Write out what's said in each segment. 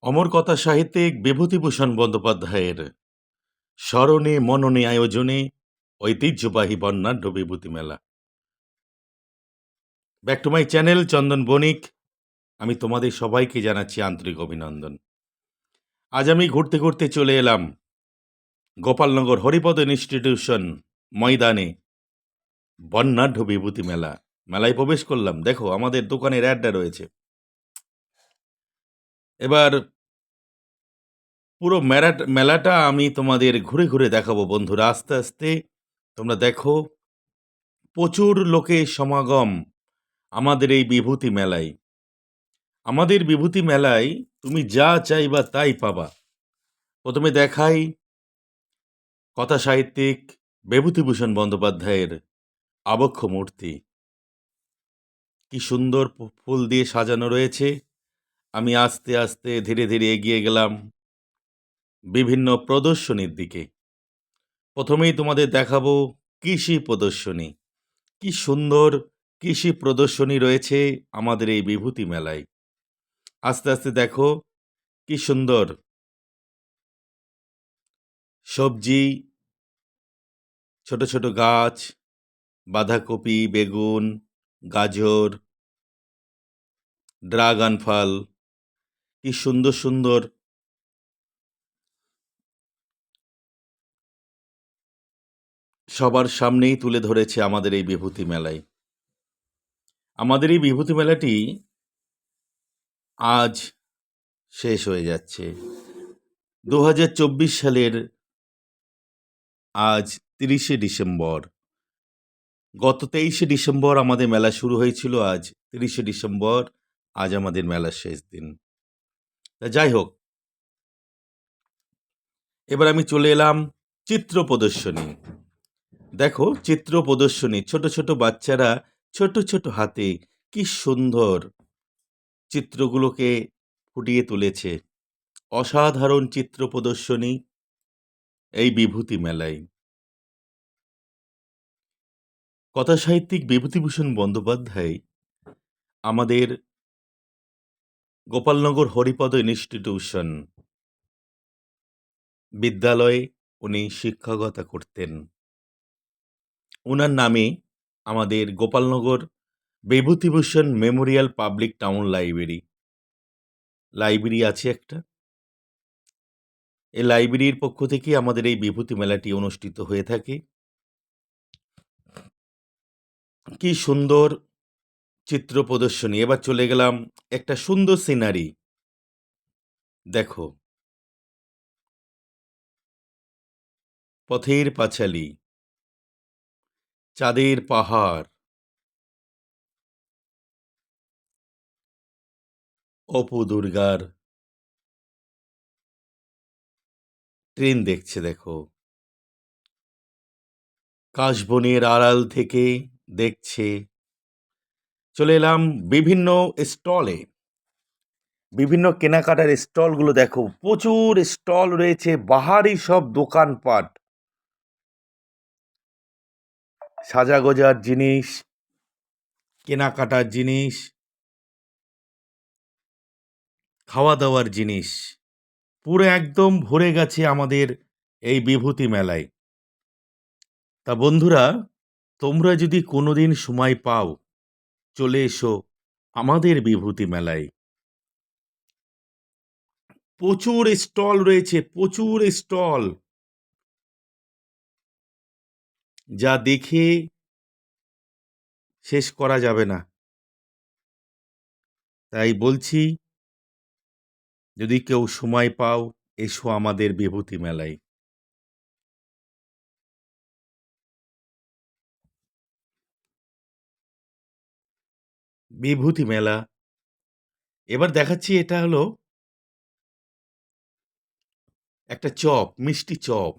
অমর কথা সাহিত্যিক বিভূতিভূষণ বন্দ্যোপাধ্যায়ের স্মরণে মননে আয়োজনে ঐতিহ্যবাহী বর্ণাঢ্য বিভূতি মেলা। ব্যাক টু মাই চ্যানেল চন্দন বণিক। আমি তোমাদের সবাইকে জানাচ্ছি আন্তরিক অভিনন্দন। আজ আমি ঘুরতে ঘুরতে চলে এলাম গোপালনগর হরিপদ ইনস্টিটিউশন ময়দানে বর্ণাঢ্য বিভূতি মেলা। মেলায় প্রবেশ করলাম, দেখো আমাদের দোকানের অ্যাডটা রয়েছে। এবার পুরো মেলাটা আমি তোমাদের ঘুরে ঘুরে দেখাবো বন্ধুরা, আস্তে আস্তে তোমরা দেখো। প্রচুর লোকের সমাগম আমাদের এই বিভূতি মেলায়। আমাদের বিভূতি মেলায় তুমি যা চাইবা তাই পাবা। প্রথমে দেখাই কথা সাহিত্যিক বিভূতিভূষণ বন্দ্যোপাধ্যায়ের আবক্ষ মূর্তি। কি সুন্দর ফুল দিয়ে সাজানো রয়েছে। আমি আস্তে আস্তে ধীরে ধীরে এগিয়ে গেলাম বিভিন্ন প্রদর্শনীর দিকে। প্রথমেই তোমাদের দেখাবো কৃষি প্রদর্শনী। কি সুন্দর কৃষি প্রদর্শনী রয়েছে আমাদের এই বিভূতি মেলায়। আস্তে আস্তে দেখো কি সুন্দর সবজি, ছোট ছোট গাছ, বাঁধাকপি, বেগুন, গাজর, ড্রাগন ফল, কি সুন্দর সুন্দর সবার সামনেই তুলে ধরেছে আমাদের এই বিভূতি মেলায়। আমাদের এই বিভূতি মেলাটি আজ শেষ হয়ে যাচ্ছে। 2024 সালের আজ 30শে ডিসেম্বর। গত 23শে ডিসেম্বর আমাদের মেলা শুরু হয়েছিল, আজ 30শে ডিসেম্বর, আজ আমাদের মেলার শেষ দিন। তা যাই হোক, এবার আমি চলে এলাম চিত্র প্রদর্শনী। দেখো চিত্র প্রদর্শনী, ছোট ছোট বাচ্চারা ছোট ছোট হাতে কি সুন্দর চিত্রগুলোকে ফুটিয়ে তুলেছে। অসাধারণ চিত্র প্রদর্শনী এই বিভূতি মেলায়। কথা সাহিত্যিক বিভূতিভূষণ বন্দ্যোপাধ্যায় আমাদের গোপালনগর হরিপদ ইনস্টিটিউশন বিদ্যালয়ে উনি শিক্ষকতা করতেন। ওনার নামে আমাদের Gopalnagar Bibhutibhushan Memorial public town library আছে একটা। এই লাইব্রেরির পক্ষ থেকে আমাদের এই বিভূতি মেলাটি অনুষ্ঠিত হয়ে থাকে। কি সুন্দর চিত্র প্রদর্শনী। এবার চলে গেলাম একটা সুন্দর সিনারি। দেখো পথের পাঁচালী, চাঁদের পাহাড়, অপু দুর্গার ট্রেন দেখছে। দেখো কাশবনের আড়াল থেকে দেখছে। চলে এলাম বিভিন্ন স্টলে, বিভিন্ন কেনাকাটার স্টলগুলো দেখো, প্রচুর স্টল রয়েছে, বাহারি সব দোকানপাট, সাজাগোজার জিনিস, কেনাকাটার জিনিস, খাওয়া দাওয়ার জিনিস, পুরো একদম ভরে গেছে আমাদের এই বিভূতি মেলায়। তা বন্ধুরা, তোমরা যদি কোনোদিন সময় পাও, চলে এসো আমাদের বিভূতি মেলায়। প্রচুর স্টল রয়েছে, প্রচুর স্টল, যা দেখে শেষ করা যাবে না। তাই বলছি, যদি কেউ সময় পাও, এসো আমাদের বিভূতি মেলায়। বিভূতি মেলা। এবার দেখাচ্ছি, এটা হলো একটা চপ, মিষ্টি চপ।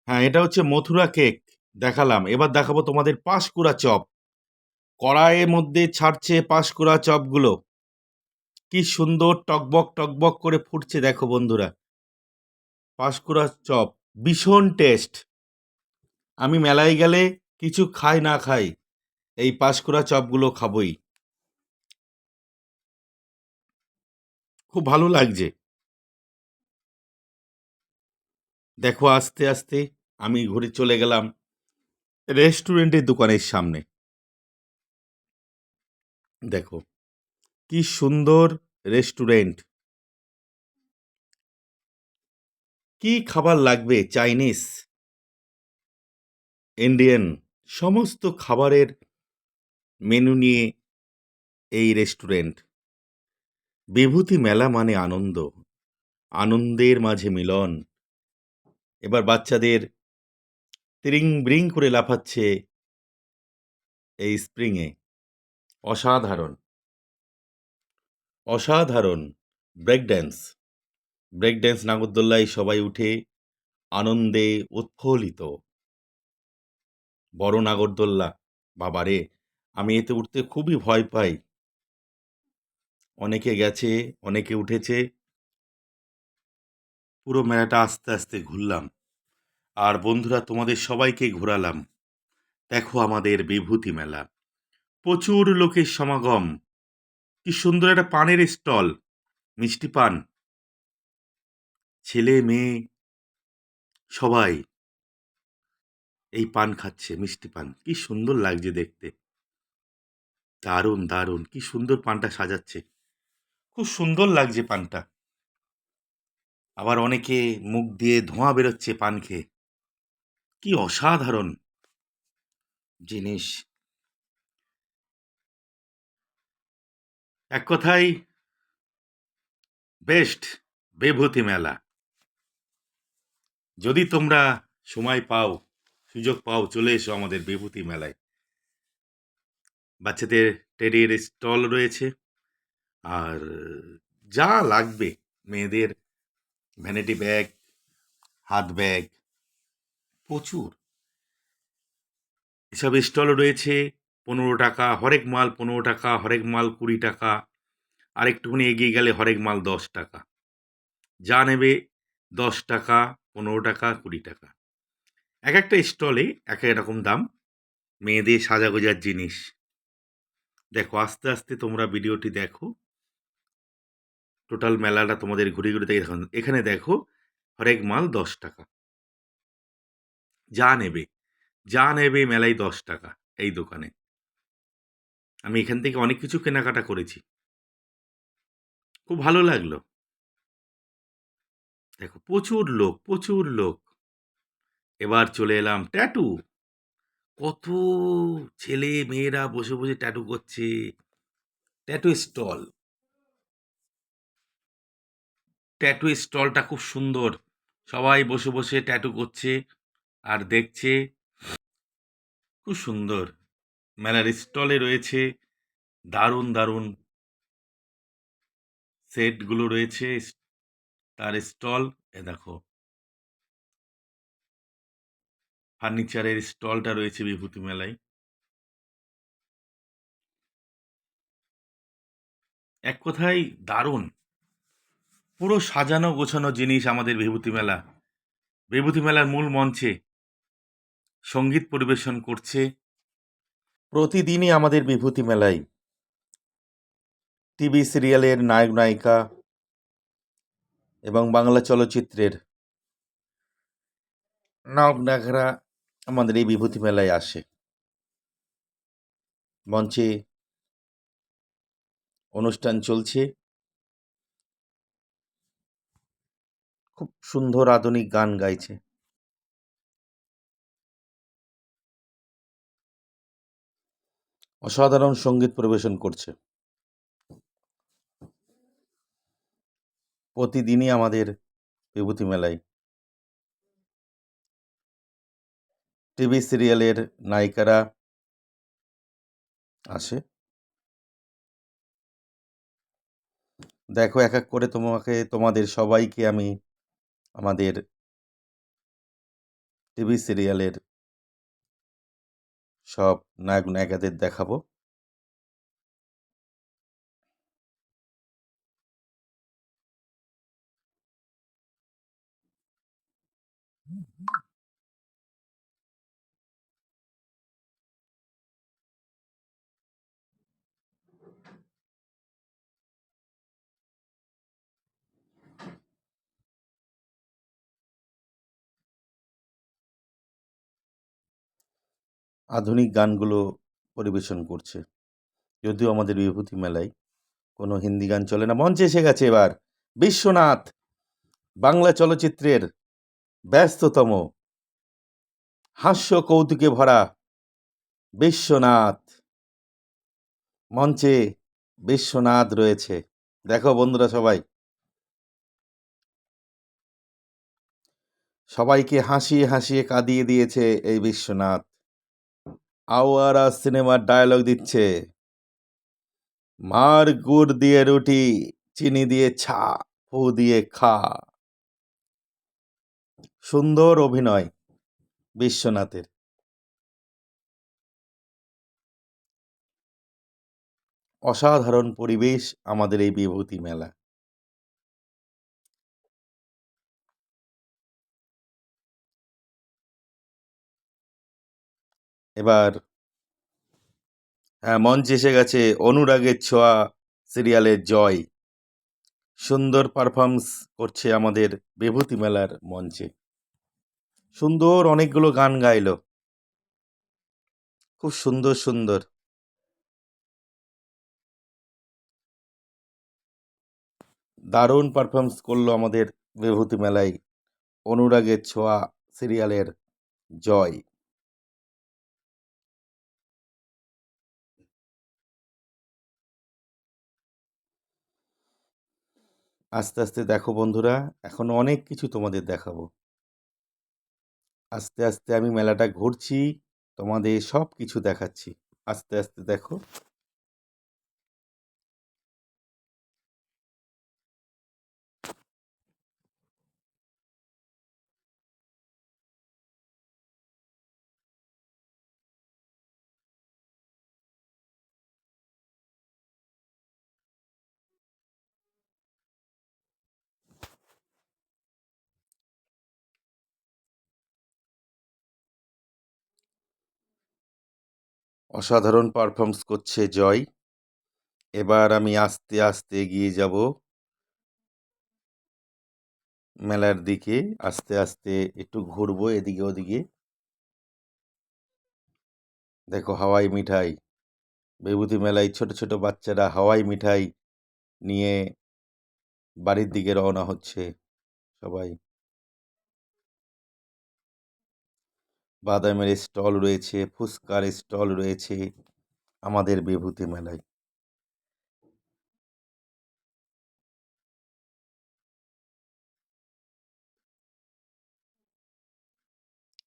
হ্যাঁ, এটা হচ্ছে মথুরা কেক দেখালাম। এবার দেখাবো তোমাদের পাঁশকুড়া চপ। কড়াইয়ের মধ্যে ছাড়ছে পাঁশকুড়া চপগুলো। কি সুন্দর টকবক টকবক করে ফুটছে দেখো বন্ধুরা। পাঁশকুড়া চপ ভীষণ টেস্ট। আমি মেলায় গেলে কিছু খাই না খাই, এই পাঁশকুড়া চপগুলো খাবই। খুব ভালো লাগছে। দেখো আস্তে, আস্তে আমি ঘুরে চলে গেলাম রেস্টুরেন্টের দোকানের সামনে। দেখো, কি সুন্দর রেস্টুরেন্ট! কি খাবার লাগবে? চাইনিজ, ইন্ডিয়ান সমস্ত খাবারের মেনু নিয়ে এই রেস্টুরেন্ট। বিভূতি মেলা মানে আনন্দ, আনন্দের মাঝে মিলন। এবার বাচ্চাদের তিরিং বিরিং করে লাফাচ্ছে এই স্প্রিংয়ে। অসাধারণ, অসাধারণ ব্রেক ড্যান্স। ব্রেক ড্যান্স নাগরদোল্লায় সবাই উঠে আনন্দে উৎফুল্লিত। বড় নাগরদোল্লা, বাবারে! আমি এতে উঠতে খুবই ভয় পাই। অনেকে গেছে, অনেকে উঠেছে। পুরো মেলাটা আস্তে, আস্তে ঘুরলাম। আর বন্ধুরা তোমাদের সবাইকে ঘোরালাম। দেখো আমাদের বিভূতি মেলা। প্রচুর লোকের সমাগম। কি সুন্দর একটা পানের স্টল, মিষ্টি পান। ছেলে মেয়ে সবাই এই পান খাচ্ছে, মিষ্টি পান। কি সুন্দর লাগছে দেখতে। দারুণ, দারুণ! কি সুন্দর পানটা সাজাচ্ছে। খুব সুন্দর লাগছে পানটা। আবার অনেকে মুখ দিয়ে ধোঁয়া বেরোচ্ছে পান খেয়ে। কি অসাধারণ জিনিস! এক কথায় বেস্ট বিভূতি মেলা। যদি তোমরা সময় পাও, সুযোগ পাও, চলে এসো আমাদের বিভূতি মেলায়। বাচ্চাদের টেডির স্টল রয়েছে। আর যা লাগবে মেয়েদের ভ্যানিটি ব্যাগ, হাত ব্যাগ প্রচুর। এসব স্টল রয়েছে। 15 টাকা হরেক মাল, 15 টাকা হরেক মাল, 20 টাকা। আর একটুখানি এগিয়ে গেলে হরেক মাল 10 টাকা। যা নেবে 10 টাকা, 15 টাকা, 20 টাকা। এক একটা স্টলে এক এক রকম দাম। মেয়েদের সাজাগোজার জিনিস। দেখো আস্তে আস্তে তোমরা ভিডিওটি দেখো। টোটাল মেলাটা তোমাদের ঘুরে ঘুরে দেখে দেখান। এখানে দেখো হরেক মাল 10 টাকা। যা নেবে, যা নেবে মেলায় 10 টাকা এই দোকানে। আমি এখান থেকে অনেক কিছু কেনাকাটা করেছি। খুব ভালো লাগলো। দেখো প্রচুর লোক, প্রচুর লোক। এবার চলে এলাম ট্যাটু। কত ছেলে মেয়েরা বসে বসে ট্যাটু করছে। ট্যাটু স্টল, ট্যাটু স্টলটা খুব সুন্দর। সবাই বসে বসে ট্যাটু করছে আর দেখছে। খুব সুন্দর। মেলার স্টলে রয়েছে দারুণ দারুণ সেটগুলো রয়েছে। তার স্টল এ দেখো, ফার্নিচারের স্টলটা রয়েছে বিভূতি মেলায়। এক কথায় দারুণ। পুরো সাজানো গোছানো জিনিস আমাদের বিভূতি মেলা। বিভূতি মেলার মূল মঞ্চে সঙ্গীত পরিবেশন করছে প্রতিদিনই আমাদের বিভূতি মেলায় টিভি সিরিয়ালের নায়ক নায়িকা এবং বাংলা চলচ্চিত্রের নায়ক নায়িকারা আমাদের এই বিভূতি মেলায় আসে। মঞ্চে অনুষ্ঠান চলছে। খুব সুন্দর আধুনিক গান গাইছে। অসাধারণ সঙ্গীত পরিবেশন করছে। প্রতিদিনই আমাদের বিভূতি মেলায় টিভি সিরিয়ালের নায়িকারা আসে। দেখো এক এক করে তোমাদের সবাইকে আমি আমাদের টিভি সিরিয়ালের সব নায়ক নায়িকাদের দেখাবো। আধুনিক গানগুলো পরিবেশন করছে। যদিও আমাদের বিভূতি মেলায় কোনো হিন্দি গান চলে না। মঞ্চে এসে গেছে এবার বিশ্বনাথ, বাংলা চলচ্চিত্রের ব্যস্ততম, হাস্য কৌতুকে ভরা বিশ্বনাথ। মঞ্চে বিশ্বনাথ রয়েছে। দেখো বন্ধুরা সবাই। সবাইকে হাসিয়ে হাসিয়ে কাঁদিয়ে দিয়েছে এই বিশ্বনাথ। আওয়ারা সিনেমার ডায়লগ দিচ্ছে, মার গুড় দিয়ে রুটি, চিনি দিয়ে ছা, ফু দিয়ে খা। সুন্দর অভিনয় বিশ্বনাথের। অসাধারণ পরিবেশ আমাদের এই বিভূতি মেলা। এবার হ্যাঁ, মঞ্চে এসে গেছে অনুরাগের ছোঁয়া সিরিয়ালের জয়। সুন্দর পারফরমেন্স করছে আমাদের বিভূতি মেলার মঞ্চে। সুন্দর অনেকগুলো গান গাইলো, খুব সুন্দর সুন্দর। দারুণ পারফরমেন্স করলো আমাদের বিভূতি মেলায় অনুরাগের ছোঁয়া সিরিয়ালের জয়। আস্তে আস্তে দেখো বন্ধুরা, এখনো অনেক কিছু তোমাদের দেখাবো। আস্তে আস্তে আমি মেলাটা ঘুরছি, তোমাদের সব কিছু দেখাচ্ছি। আস্তে আস্তে দেখো। অসাধারণ পারফরমেন্স করছে জয়। এবার আমি আস্তে আস্তে এগিয়ে যাব মেলার দিকে। আস্তে আস্তে একটু ঘুরবো এদিকে ওদিকে। দেখো হাওয়াই মিঠাই, বিভূতি মেলায় ছোট ছোট বাচ্চারা হাওয়াই মিঠাই নিয়ে বাড়ির দিকে রওনা হচ্ছে সবাই। বাদামের স্টল রয়েছে, ফুচকার স্টল রয়েছে আমাদের বিভূতি মেলায়।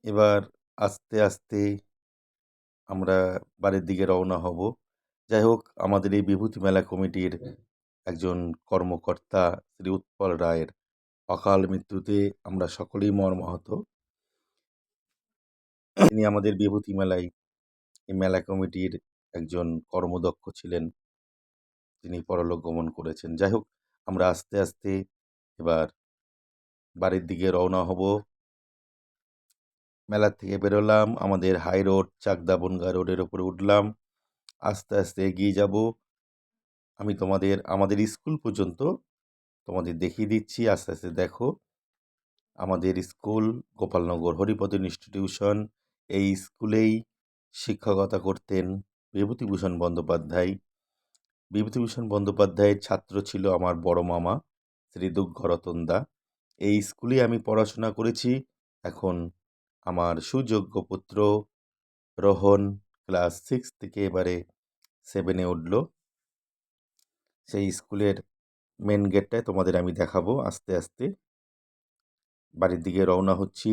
এবার আস্তে আস্তে আমরা বাড়ির দিকে রওনা হব। যাই হোক, আমাদের এই বিভূতি মেলা কমিটির একজন কর্মকর্তা শ্রী উৎপল রায়ের অকাল মৃত্যুতে আমরা সকলেই মর্মাহত। তিনি আমাদের বিভূতি মেলায় এই মেলা কমিটির একজন কর্মদক্ষ ছিলেন। তিনি পরলোক গমন করেছেন। যাই হোক, আমরা আস্তে আস্তে এবার বাড়ির দিকে রওনা হব। মেলার থেকে বেরোলাম, আমাদের হাই রোড চাকদা বনগা রোডের ওপরে উঠলাম। আস্তে আস্তে এগিয়ে যাব। আমি তোমাদের আমাদের স্কুল পর্যন্ত তোমাদের দেখিয়ে দিচ্ছি। আস্তে আস্তে দেখো, আমাদের স্কুল গোপালনগর হরিপদ ইনস্টিটিউশন। এই স্কুলেই শিক্ষকতা করতেন বিভূতিভূষণ বন্দ্যোপাধ্যায়। বিভূতিভূষণ বন্দ্যোপাধ্যায়ের ছাত্র ছিল আমার বড় মামা শ্রী দুগ্গরতন দা। এই স্কুলেই আমি পড়াশোনা করেছি। এখন আমার সুযোগ্য পুত্র রোহন ক্লাস 6 থেকে এবারে 7-এ উঠল। সেই স্কুলের মেন গেটটায় তোমাদের আমি দেখাবো। আস্তে আস্তে বাড়ির দিকে রওনা হচ্ছি।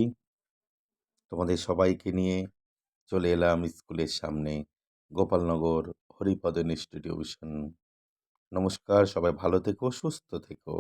তোমাদের সবাইকে নিয়ে চলে এলাম স্কুলের সামনে, গোপালনগর হরিপদ ইনস্টিটিউশন। নমস্কার, সবাই ভালো থেকো, সুস্থ থেকো।